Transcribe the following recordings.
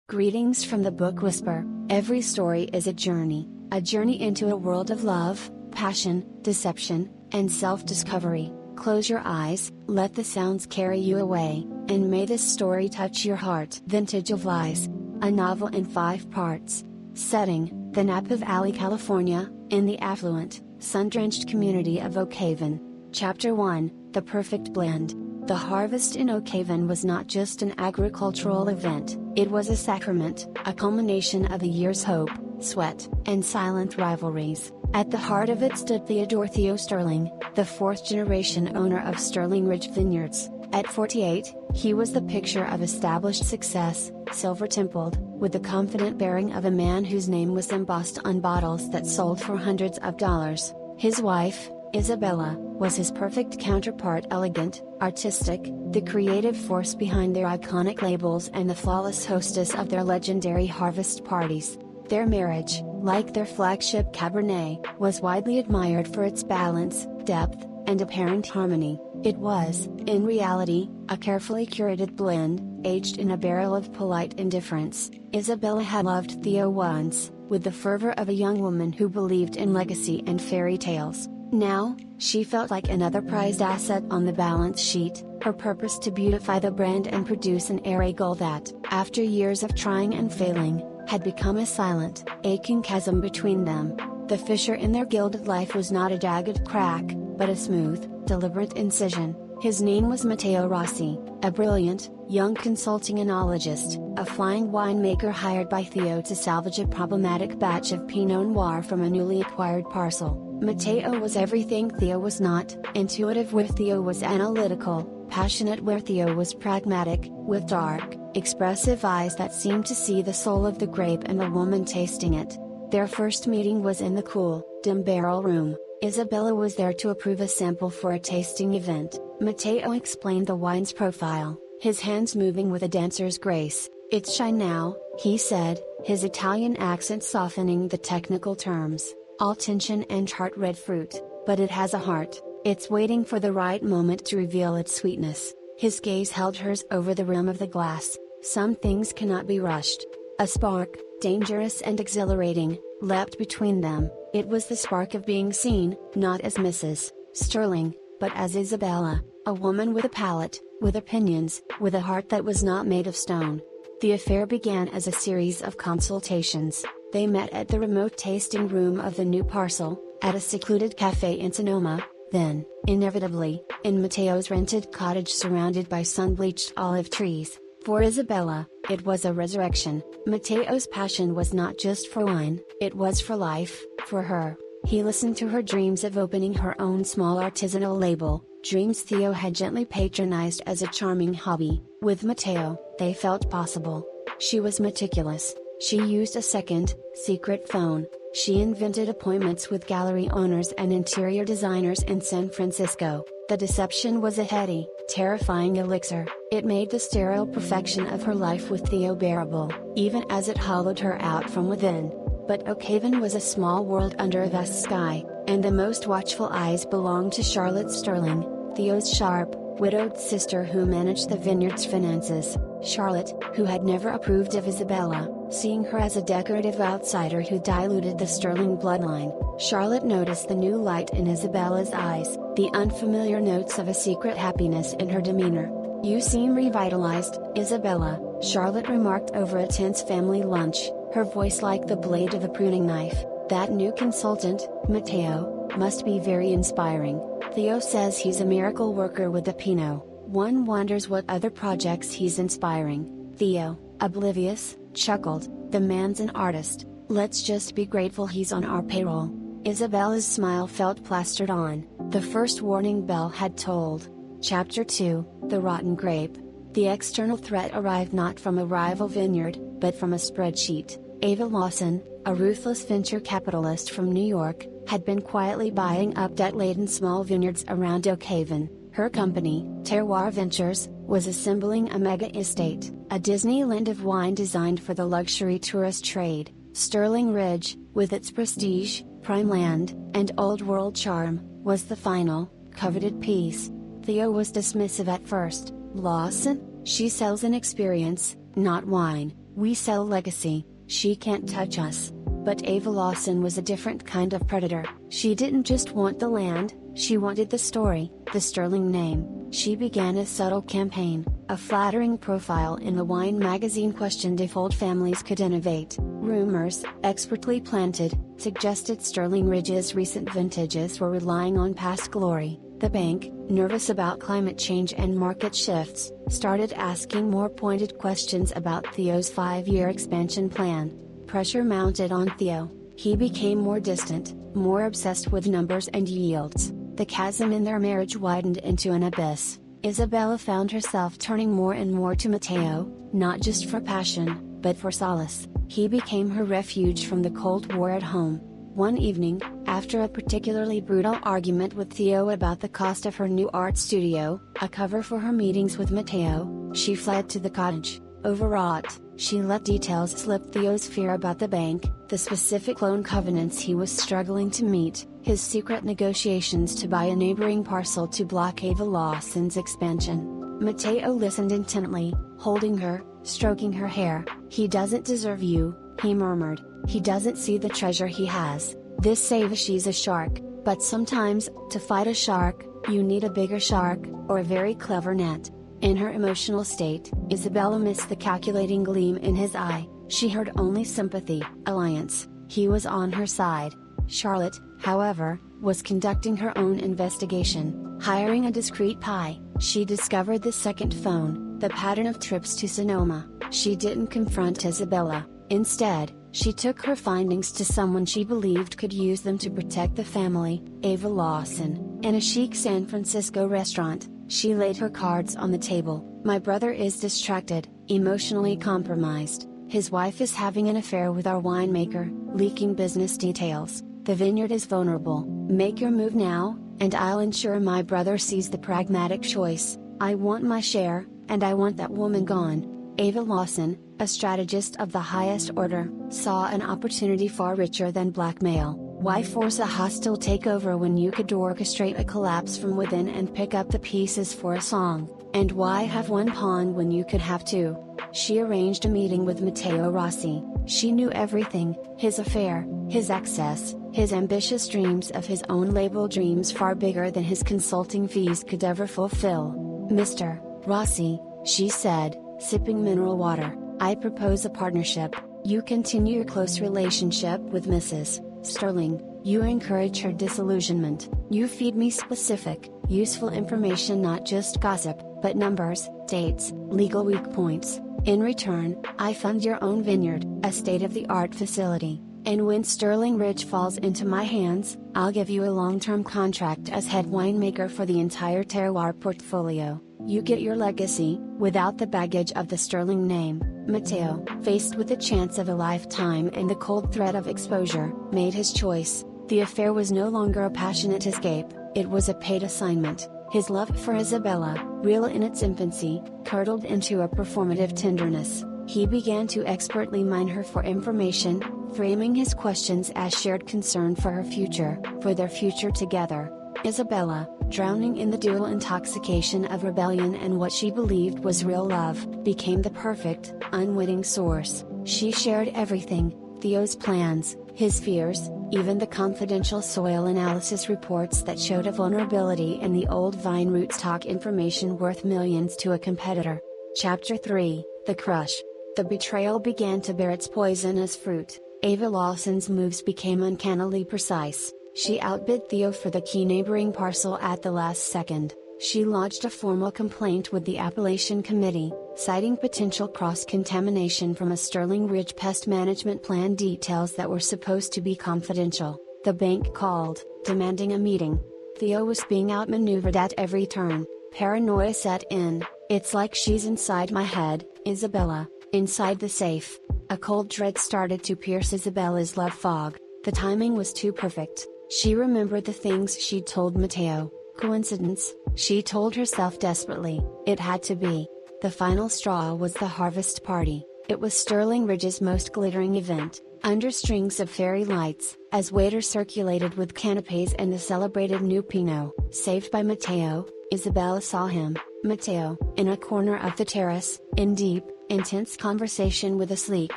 Greetings from the Book Whisper. Every story is a journey into a world of love, passion, deception, and self-discovery. Close your eyes, let the sounds carry you away, and may this story touch your heart. Vintage of Lies. A novel in 5 parts. Setting, the Napa Valley, California, in the affluent, sun-drenched community of Oak Haven. Chapter 1, The Perfect Blend. The harvest in Oak Haven was not just an agricultural event, it was a sacrament, a culmination of a year's hope, sweat, and silent rivalries. At the heart of it stood Theodore Theo Sterling, the 4th-generation owner of Sterling Ridge Vineyards. At 48, he was the picture of established success, silver-templed, with the confident bearing of a man whose name was embossed on bottles that sold for hundreds of dollars. His wife, Isabella, was his perfect counterpart, elegant, artistic, the creative force behind their iconic labels and the flawless hostess of their legendary harvest parties. Their marriage, like their flagship Cabernet, was widely admired for its balance, depth, and apparent harmony. It was, in reality, a carefully curated blend, aged in a barrel of polite indifference. Isabella had loved Theo once, with the fervor of a young woman who believed in legacy and fairy tales. Now, she felt like another prized asset on the balance sheet, her purpose to beautify the brand and produce an airy goal that, after years of trying and failing, had become a silent, aching chasm between them. The fissure in their gilded life was not a jagged crack, but a smooth, deliberate incision. His name was Matteo Rossi, a brilliant, young consulting enologist, a flying winemaker hired by Theo to salvage a problematic batch of Pinot Noir from a newly acquired parcel. Matteo was everything Theo was not, intuitive where Theo was analytical, passionate where Theo was pragmatic, with dark, expressive eyes that seemed to see the soul of the grape and the woman tasting it. Their first meeting was in the cool, dim barrel room. Isabella was there to approve a sample for a tasting event. Matteo explained the wine's profile, his hands moving with a dancer's grace. "It's shy now," he said, his Italian accent softening the technical terms. "All tension and heart-red fruit, but it has a heart. It's waiting for the right moment to reveal its sweetness." His gaze held hers over the rim of the glass. Some things cannot be rushed. A spark, dangerous and exhilarating, leapt between them. It was the spark of being seen, not as Mrs. Sterling, but as Isabella, a woman with a palate, with opinions, with a heart that was not made of stone. The affair began as a series of consultations. They met at the remote tasting room of the new parcel, at a secluded cafe in Sonoma, then, inevitably, in Matteo's rented cottage surrounded by sun-bleached olive trees. For Isabella, it was a resurrection. Matteo's passion was not just for wine, it was for life, for her. He listened to her dreams of opening her own small artisanal label, dreams Theo had gently patronized as a charming hobby. With Matteo, they felt possible. She was meticulous. She used a second, secret phone. She invented appointments with gallery owners and interior designers in San Francisco. The deception was a heady, terrifying elixir. It made the sterile perfection of her life with Theo bearable, even as it hollowed her out from within. But Oak Haven was a small world under a vast sky, and the most watchful eyes belonged to Charlotte Sterling, Theo's sharp, widowed sister who managed the vineyard's finances. Charlotte, who had never approved of Isabella, seeing her as a decorative outsider who diluted the Sterling bloodline. Charlotte noticed the new light in Isabella's eyes, the unfamiliar notes of a secret happiness in her demeanor. "You seem revitalized, Isabella," Charlotte remarked over a tense family lunch, her voice like the blade of a pruning knife. "That new consultant, Matteo, must be very inspiring. Theo says he's a miracle worker with the Pinot. One wonders what other projects he's inspiring." Theo, oblivious, chuckled, "The man's an artist. Let's just be grateful he's on our payroll." Isabella's smile felt plastered on. The first warning bell had tolled. Chapter 2, The Rotten Grape. The external threat arrived not from a rival vineyard, but from a spreadsheet. Ava Lawson, a ruthless venture capitalist from New York, had been quietly buying up debt-laden small vineyards around Oak Haven. Her company, Terroir Ventures, was assembling a mega estate, a Disneyland of wine designed for the luxury tourist trade. Sterling Ridge, with its prestige, prime land, and old-world charm, was the final, coveted piece. Theo was dismissive at first. "Lawson? She sells an experience, not wine. We sell legacy, she can't touch us. But Ava Lawson was a different kind of predator. She didn't just want the land, she wanted the story, the sterling name. She began a subtle campaign. A flattering profile in the wine magazine questioned if old families could innovate. Rumors, expertly planted, suggested Sterling Ridge's recent vintages were relying on past glory. The bank, nervous about climate change and market shifts, started asking more pointed questions about Theo's 5-year expansion plan. Pressure mounted on Theo. He became more distant, more obsessed with numbers and yields. The chasm in their marriage widened into an abyss. Isabella found herself turning more and more to Matteo, not just for passion, but for solace. He became her refuge from the Cold War at home. One evening, after a particularly brutal argument with Theo about the cost of her new art studio, a cover for her meetings with Matteo, she fled to the cottage. Overwrought, she let details slip: Theo's fear about the bank, the specific loan covenants he was struggling to meet, his secret negotiations to buy a neighboring parcel to block Ava Lawson's expansion. Matteo listened intently, holding her, stroking her hair. "He doesn't deserve you," he murmured. "He doesn't see the treasure he has. This Ava, she's a shark, but sometimes, to fight a shark, you need a bigger shark, or a very clever net." In her emotional state, Isabella missed the calculating gleam in his eye. She heard only sympathy, alliance. He was on her side. Charlotte, however, was conducting her own investigation. Hiring a discreet pie, she discovered the second phone, the pattern of trips to Sonoma. She didn't confront Isabella. Instead, she took her findings to someone she believed could use them to protect the family, Ava Lawson. In a chic San Francisco restaurant, she laid her cards on the table. "My brother is distracted, emotionally compromised. His wife is having an affair with our winemaker, leaking business details. The vineyard is vulnerable. Make your move now, and I'll ensure my brother sees the pragmatic choice. I want my share, and I want that woman gone." Ava Lawson, a strategist of the highest order, saw an opportunity far richer than blackmail. Why force a hostile takeover when you could orchestrate a collapse from within and pick up the pieces for a song? And why have one pawn when you could have two? She arranged a meeting with Matteo Rossi. She knew everything: his affair, his excess, his ambitious dreams of his own label, dreams far bigger than his consulting fees could ever fulfill. "Mr. Rossi," she said, sipping mineral water, "I propose a partnership. You continue your close relationship with Mrs. Sterling. You encourage her disillusionment. You feed me specific, useful information, not just gossip, but numbers, dates, legal weak points. In return, I fund your own vineyard, a state-of-the-art facility. And when Sterling Ridge falls into my hands, I'll give you a long-term contract as head winemaker for the entire terroir portfolio. You get your legacy, without the baggage of the Sterling name." Matteo, faced with the chance of a lifetime and the cold threat of exposure, made his choice. The affair was no longer a passionate escape, it was a paid assignment. His love for Isabella, real in its infancy, curdled into a performative tenderness. He began to expertly mine her for information, framing his questions as shared concern for her future, for their future together. Isabella, drowning in the dual intoxication of rebellion and what she believed was real love, became the perfect, unwitting source. She shared everything: Theo's plans, his fears, even the confidential soil analysis reports that showed a vulnerability in the old vine rootstock, information worth millions to a competitor. Chapter 3, The Crush. The betrayal began to bear its poisonous fruit. Ava Lawson's moves became uncannily precise. She outbid Theo for the key neighboring parcel at the last second. She lodged a formal complaint with the Appellation Committee, citing potential cross-contamination from a Sterling Ridge pest management plan, details that were supposed to be confidential. The bank called, demanding a meeting. Theo was being outmaneuvered at every turn. Paranoia set in. "It's like she's inside my head, Isabella, inside the safe." A cold dread started to pierce Isabella's love fog. The timing was too perfect. She remembered the things she'd told Matteo. Coincidence? She told herself desperately. It had to be. The final straw was the harvest party. It was Sterling Ridge's most glittering event, under strings of fairy lights, as waiters circulated with canapes and the celebrated new Pinot. Saved by Matteo, Isabella saw him, Matteo, in a corner of the terrace, in deep, intense conversation with a sleek,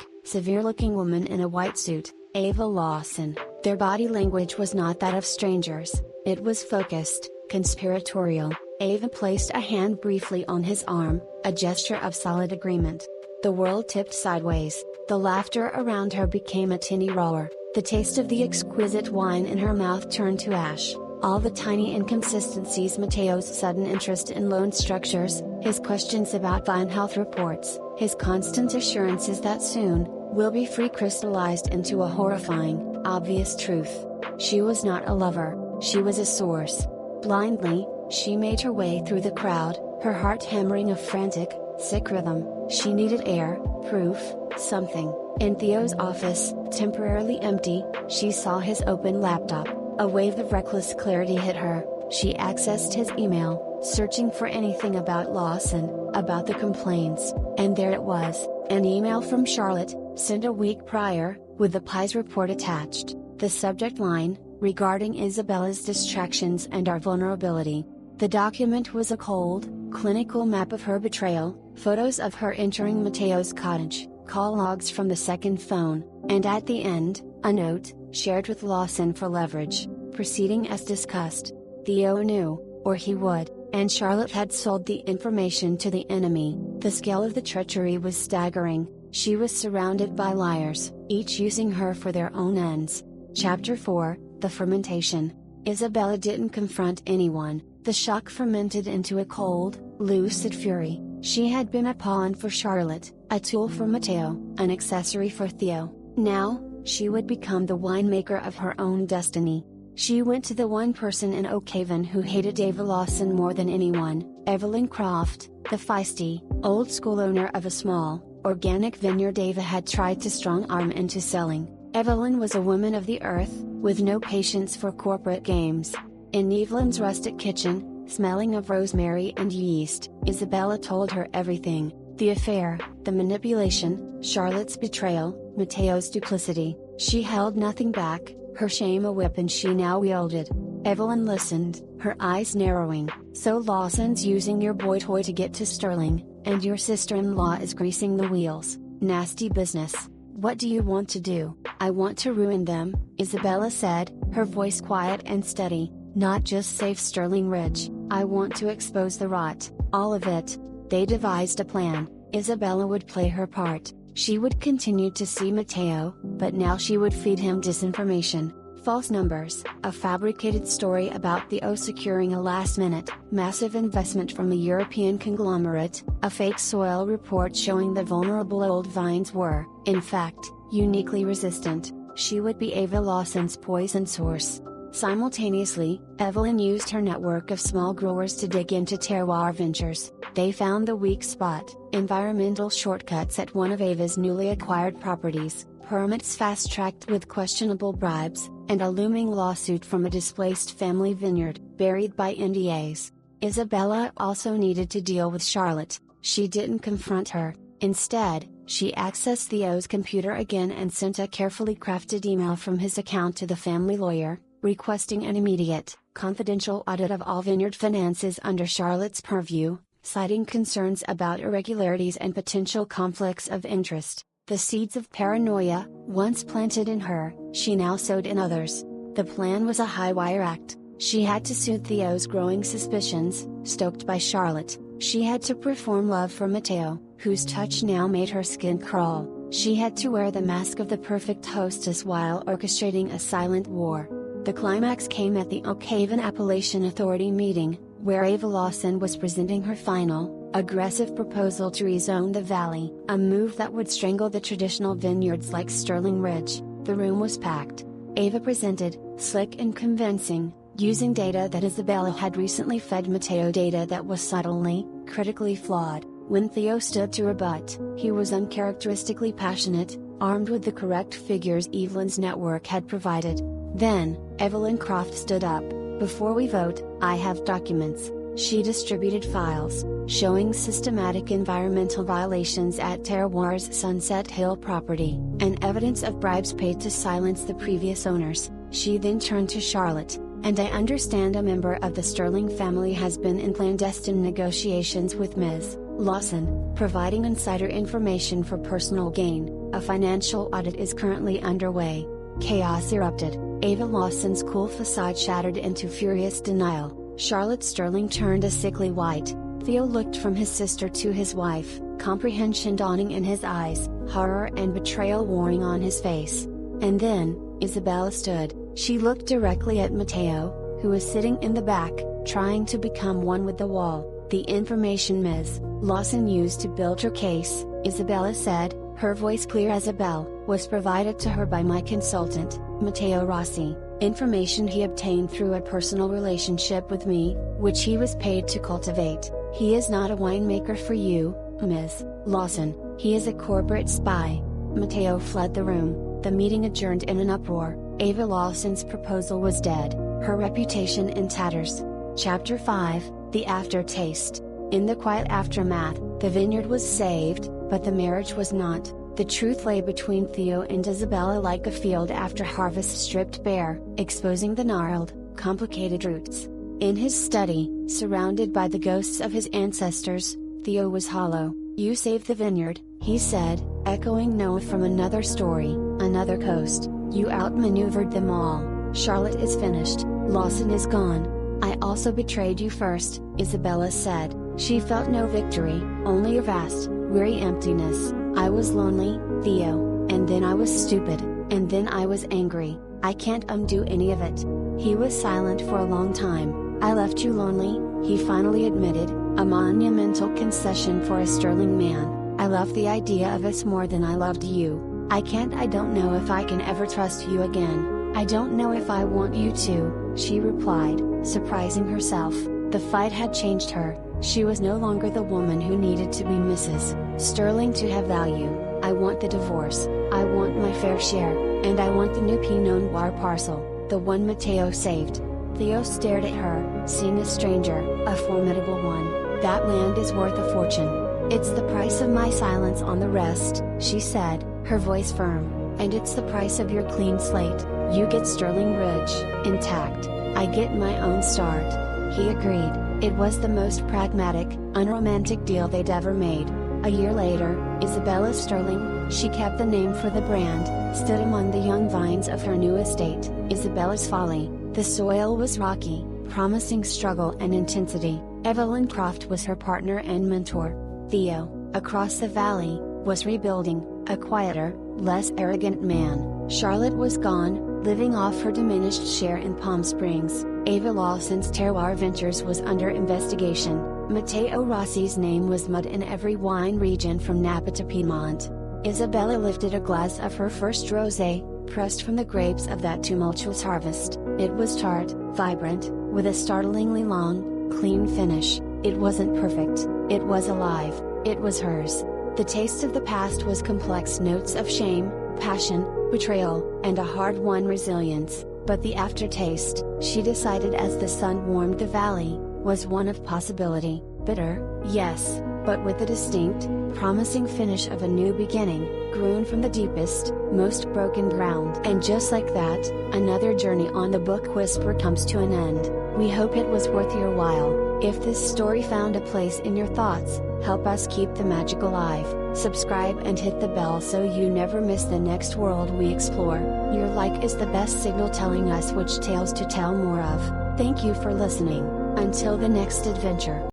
severe-looking woman in a white suit, Ava Lawson. Their body language was not that of strangers, it was focused, conspiratorial. Ava placed a hand briefly on his arm, a gesture of solid agreement. The world tipped sideways, the laughter around her became a tinny roar, the taste of the exquisite wine in her mouth turned to ash. All the tiny inconsistencies, Mateo's sudden interest in loan structures, his questions about vine health reports, his constant assurances that soon, will be free, crystallized into a horrifying, obvious truth. She was not a lover, she was a source. Blindly, she made her way through the crowd, her heart hammering a frantic, sick rhythm. She needed air, proof, something. In Theo's office, temporarily empty, she saw his open laptop. A wave of reckless clarity hit her. She accessed his email, searching for anything about Lawson, about the complaints, and there it was, an email from Charlotte, sent a week prior, with the PI's report attached. The subject line, regarding Isabella's distractions and our vulnerability. The document was a cold, clinical map of her betrayal, photos of her entering Mateo's cottage, call logs from the second phone, and at the end, a note, shared with Lawson for leverage, proceeding as discussed. Theo knew, or he would, and Charlotte had sold the information to the enemy. The scale of the treachery was staggering. She was surrounded by liars, each using her for their own ends. Chapter 4, The Fermentation. Isabella didn't confront anyone. The shock fermented into a cold, lucid fury. She had been a pawn for Charlotte, a tool for Mateo, an accessory for Theo. Now, she would become the winemaker of her own destiny. She went to the one person in Oak Haven who hated Ava Lawson more than anyone, Evelyn Croft, the feisty, old-school owner of a small, organic vineyard Ava had tried to strong-arm into selling. Evelyn was a woman of the earth, with no patience for corporate games. In Evelyn's rustic kitchen, smelling of rosemary and yeast, Isabella told her everything: the affair, the manipulation, Charlotte's betrayal, Mateo's duplicity. She held nothing back, her shame a weapon she now wielded. Evelyn listened, her eyes narrowing. So Lawson's using your boy toy to get to Sterling, and your sister-in-law is greasing the wheels. Nasty business. What do you want to do? I want to ruin them, Isabella said, her voice quiet and steady. Not just save Sterling Ridge, I want to expose the rot, all of it. They devised a plan. Isabella would play her part. She would continue to see Mateo, but now she would feed him disinformation, false numbers, a fabricated story about Theo securing a last-minute, massive investment from a European conglomerate, a fake soil report showing the vulnerable old vines were, in fact, uniquely resistant. She would be Ava Lawson's poison source. Simultaneously, Evelyn used her network of small growers to dig into terroir ventures. They found the weak spot: environmental shortcuts at one of Ava's newly acquired properties, permits fast-tracked with questionable bribes, and a looming lawsuit from a displaced family vineyard, buried by NDAs. Isabella also needed to deal with Charlotte. She didn't confront her. Instead, she accessed Theo's computer again and sent a carefully crafted email from his account to the family lawyer, requesting an immediate, confidential audit of all vineyard finances under Charlotte's purview, citing concerns about irregularities and potential conflicts of interest. The seeds of paranoia, once planted in her, she now sowed in others. The plan was a high-wire act. She had to soothe Theo's growing suspicions, stoked by Charlotte. She had to perform love for Mateo, whose touch now made her skin crawl. She had to wear the mask of the perfect hostess while orchestrating a silent war. The climax came at the Oak Haven Appellation Authority meeting, where Ava Lawson was presenting her final, aggressive proposal to rezone the valley, a move that would strangle the traditional vineyards like Sterling Ridge. The room was packed. Ava presented, slick and convincing, using data that Isabella had recently fed Mateo, data that was subtly, critically flawed. When Theo stood to rebut, he was uncharacteristically passionate, armed with the correct figures Evelyn's network had provided. Then, Evelyn Croft stood up. Before we vote, I have documents. She distributed files, showing systematic environmental violations at Terroir's Sunset Hill property, and evidence of bribes paid to silence the previous owners. She then turned to Charlotte, and I understand a member of the Sterling family has been in clandestine negotiations with Ms. Lawson, providing insider information for personal gain. A financial audit is currently underway. Chaos erupted. Ava Lawson's cool facade shattered into furious denial. Charlotte Sterling turned a sickly white. Theo looked from his sister to his wife, comprehension dawning in his eyes, horror and betrayal warring on his face. And then, Isabella stood. She looked directly at Matteo, who was sitting in the back, trying to become one with the wall. "The information Ms. Lawson used to build her case," Isabella said, her voice clear as a bell, "was provided to her by my consultant, Matteo Rossi. Information he obtained through a personal relationship with me, which he was paid to cultivate. He is not a winemaker for you, Ms. Lawson, he is a corporate spy." Matteo fled the room. The meeting adjourned in an uproar. Ava Lawson's proposal was dead, her reputation in tatters. Chapter 5, The Aftertaste. In the quiet aftermath, the vineyard was saved, but the marriage was not. The truth lay between Theo and Isabella like a field after harvest stripped bare, exposing the gnarled, complicated roots. In his study, surrounded by the ghosts of his ancestors, Theo was hollow. "You saved the vineyard," he said, echoing Noah from another story, another coast. "You outmaneuvered them all. Charlotte is finished, Lawson is gone. I also betrayed you first," Isabella said. She felt no victory, only a vast, weary emptiness. "I was lonely, Theo, and then I was stupid, and then I was angry. I can't undo any of it." He was silent for a long time. "I left you lonely," he finally admitted, a monumental concession for a sterling man. "I loved the idea of us more than I loved you. I don't know if I can ever trust you again. I don't know if I want you to," she replied, surprising herself. The fight had changed her. She was no longer the woman who needed to be Mrs. Sterling to have value. "I want the divorce, I want my fair share, and I want the new Pinot Noir parcel, the one Matteo saved." Theo stared at her, seeing a stranger, a formidable one. "That land is worth a fortune. It's the price of my silence on the rest," she said, her voice firm. "And it's the price of your clean slate. You get Sterling Ridge, intact. I get my own start." He agreed. It was the most pragmatic, unromantic deal they'd ever made. A year later, Isabella Sterling, she kept the name for the brand, stood among the young vines of her new estate, Isabella's Folly. The soil was rocky, promising struggle and intensity. Evelyn Croft was her partner and mentor. Theo, across the valley, was rebuilding, a quieter, less arrogant man. Charlotte was gone, living off her diminished share in Palm Springs. Ava Lawson's terroir ventures was under investigation. Matteo Rossi's name was mud in every wine region from Napa to Piedmont. Isabella lifted a glass of her first rosé, pressed from the grapes of that tumultuous harvest. It was tart, vibrant, with a startlingly long, clean finish. It wasn't perfect, it was alive, it was hers. The taste of the past was complex notes of shame, passion, betrayal, and a hard-won resilience. But the aftertaste, she decided as the sun warmed the valley, was one of possibility. Bitter, yes, but with the distinct, promising finish of a new beginning, grown from the deepest, most broken ground. And just like that, another journey on the Book Whisper comes to an end. We hope it was worth your while. If this story found a place in your thoughts, help us keep the magic alive. Subscribe and hit the bell so you never miss the next world we explore. Your like is the best signal telling us which tales to tell more of. Thank you for listening. Until the next adventure.